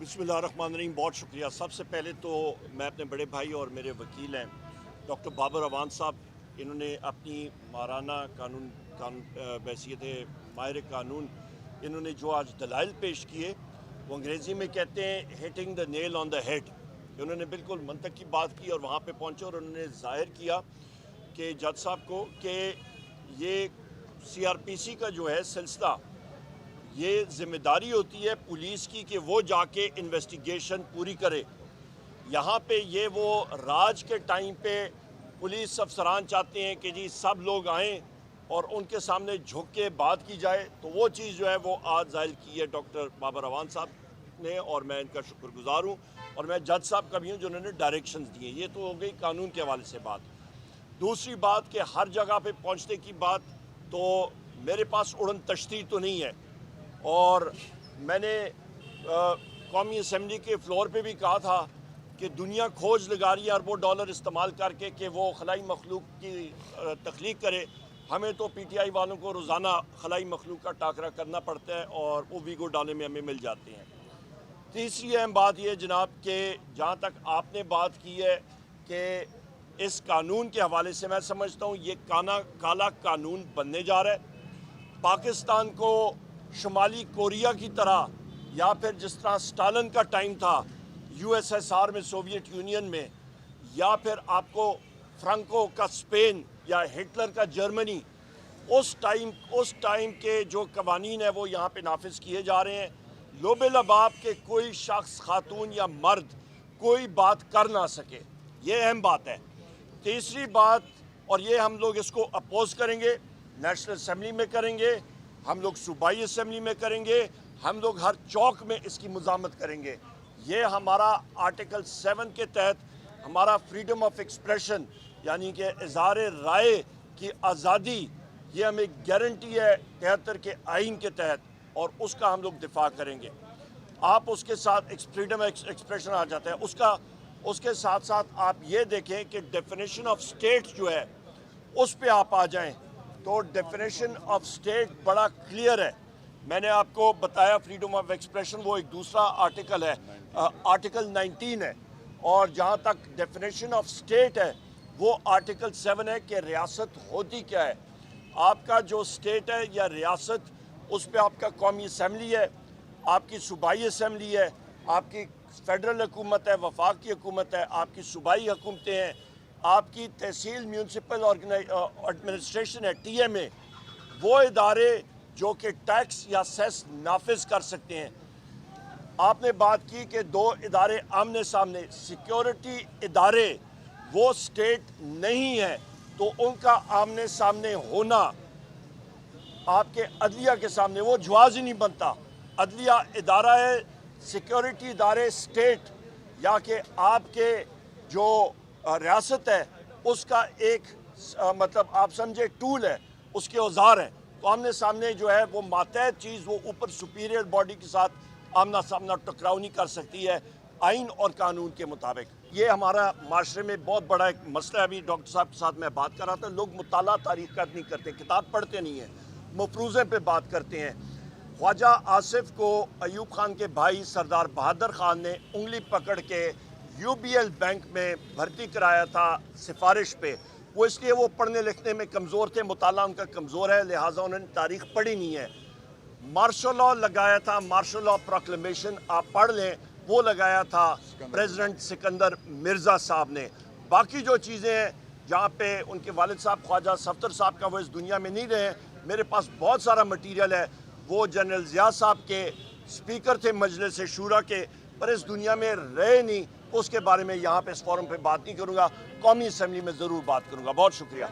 बिस्मिल्लाहिर्रहमानिर्रहीम। बहुत शुक्रिया। सबसे पहले तो मैं अपने बड़े भाई और मेरे वकील हैं डॉक्टर बाबर अवान साहब, इन्होंने अपनी माराना बहसीत माहिर कानून इन्होंने जो आज दलाइल पेश किए वो अंग्रेज़ी में कहते हैं hitting the nail on the head. इन्होंने बिल्कुल मंतक की बात की और वहाँ पे पहुँचे और उन्होंने ज़ाहिर किया कि जज साहब को कि ये CRPC का जो है सिलसिला, ये ज़िम्मेदारी होती है पुलिस की कि वो जाके इन्वेस्टिगेशन पूरी करे। यहाँ पे ये वो राज के टाइम पे पुलिस अफसरान चाहते हैं कि जी सब लोग आएँ और उनके सामने झुक के बात की जाए, तो वो चीज़ जो है वो आज ज़ाहिर की है डॉक्टर बाबर अवान साहब ने, और मैं इनका शुक्रगुजार हूँ। और मैं जज साहब का भी हूँ जिन्होंने डायरेक्शंस दिए। ये तो हो गई कानून के हवाले से बात। दूसरी बात कि हर जगह पे पहुँचने की बात, तो मेरे पास उड़न तश्ती तो नहीं है, और मैंने कौमी असम्बली के फ्लोर पे भी कहा था कि दुनिया खोज लगा रही है अरबों डॉलर इस्तेमाल करके कि वो खलाई मखलूक की तख्लीक करे। हमें तो PTI वालों को रोज़ाना खलाई मखलूक का टाकरा करना पड़ता है और वो वीगो डाले में हमें मिल जाते हैं। तीसरी अहम बात यह जनाब कि जहाँ तक आपने बात की है कि इस कानून के हवाले से मैं समझता हूँ ये काला कानून बनने जा रहा है। पाकिस्तान को शुमाली कोरिया की तरह, या फिर जिस तरह स्टालिन का टाइम था USSR में, सोवियत यूनियन में, या फिर आपको फ्रांको का स्पेन या हिटलर का जर्मनी, उस टाइम के जो कवानीन है वो यहाँ पे नाफिज किए जा रहे हैं। लोबे लबाब के कोई शख्स, खातून या मर्द कोई बात कर ना सके, ये अहम बात है। तीसरी बात, और ये हम लोग इसको अपोज करेंगे, नेशनल असम्बली में करेंगे, हम लोग सूबाई असम्बली में करेंगे, हम लोग हर चौक में इसकी मुज़ामत करेंगे। ये हमारा आर्टिकल 7 के तहत हमारा फ्रीडम ऑफ एक्सप्रेशन यानी कि इज़हार राय की आज़ादी, ये हमें गारंटी है 73 के आइन के तहत, और उसका हम लोग दिफा करेंगे। आप उसके साथ फ्रीडम एक्सप्रेशन आ जाता है, उसके साथ साथ आप ये देखें कि डेफिनेशन ऑफ स्टेट जो है उस पे आप आ जाएं, तो डेफिनेशन ऑफ स्टेट बड़ा क्लियर है। मैंने आपको बताया फ्रीडम ऑफ एक्सप्रेशन वो एक दूसरा आर्टिकल है, आर्टिकल 19 है, और जहाँ तक डेफिनेशन ऑफ स्टेट है वो आर्टिकल 7 है कि रियासत होती क्या है। आपका जो स्टेट है या रियासत, उस पे आपका कौमी असम्बली है, आपकी सूबाई असम्बली है, आपकी फेडरल हुकूमत है, वफाकी हुकूमत है, आपकी सूबाई हुकूमतें हैं, आपकी तहसील म्यूनसिपल एडमिनिस्ट्रेशन है TMA, वो इदारे जो कि टैक्स या सेस नाफिज कर सकते हैं। आपने बात की कि दो इदारे आमने सामने, सिक्योरिटी इदारे वो स्टेट नहीं है, तो उनका आमने सामने होना आपके अदलिया के सामने वो जवाज़ ही नहीं बनता। अदलिया इदारा है, सिक्योरिटी इदारे स्टेट या कि आपके जो रियासत है उसका एक मतलब आप समझे टूल है, उसके औजार हैं। तो आमने सामने जो है वो मातहत चीज़, वो ऊपर सुपीरियर बॉडी के साथ आमना सामना टकराव नहीं कर सकती है आइन और कानून के मुताबिक। ये हमारा माशरे में बहुत बड़ा एक मसला है। अभी डॉक्टर साहब के साथ मैं बात कर रहा था, लोग मुताला तारीख का नहीं करते, किताब पढ़ते नहीं हैं, मफरूज़े पे बात करते हैं। ख्वाजा आसिफ को अयूब खान के भाई सरदार बहादुर खान ने उंगली पकड़ के UBL बैंक में भर्ती कराया था सिफारिश पे। वो इसलिए वो पढ़ने लिखने में कमज़ोर थे, मुताला उनका कमज़ोर है, लिहाजा उन्होंने तारीख पढ़ी नहीं है। मार्शल लॉ लगाया था, मार्शल लॉ प्रोक्लेमेशन आप पढ़ लें, वो लगाया था प्रेसिडेंट सिकंदर मिर्ज़ा साहब ने। बाकी जो चीज़ें हैं जहाँ पे उनके वालिद साहब ख्वाजा सफ्तर साहब का वो इस दुनिया में नहीं रहे, मेरे पास बहुत सारा मटीरियल है। वो जनरल ज़िया साहब के स्पीकर थे मजलिस शूरा के, पर इस दुनिया में रहे नहीं, उसके बारे में यहाँ पे इस फोरम पे बात नहीं करूँगा, कौमी असम्बली में ज़रूर बात करूँगा। बहुत शुक्रिया।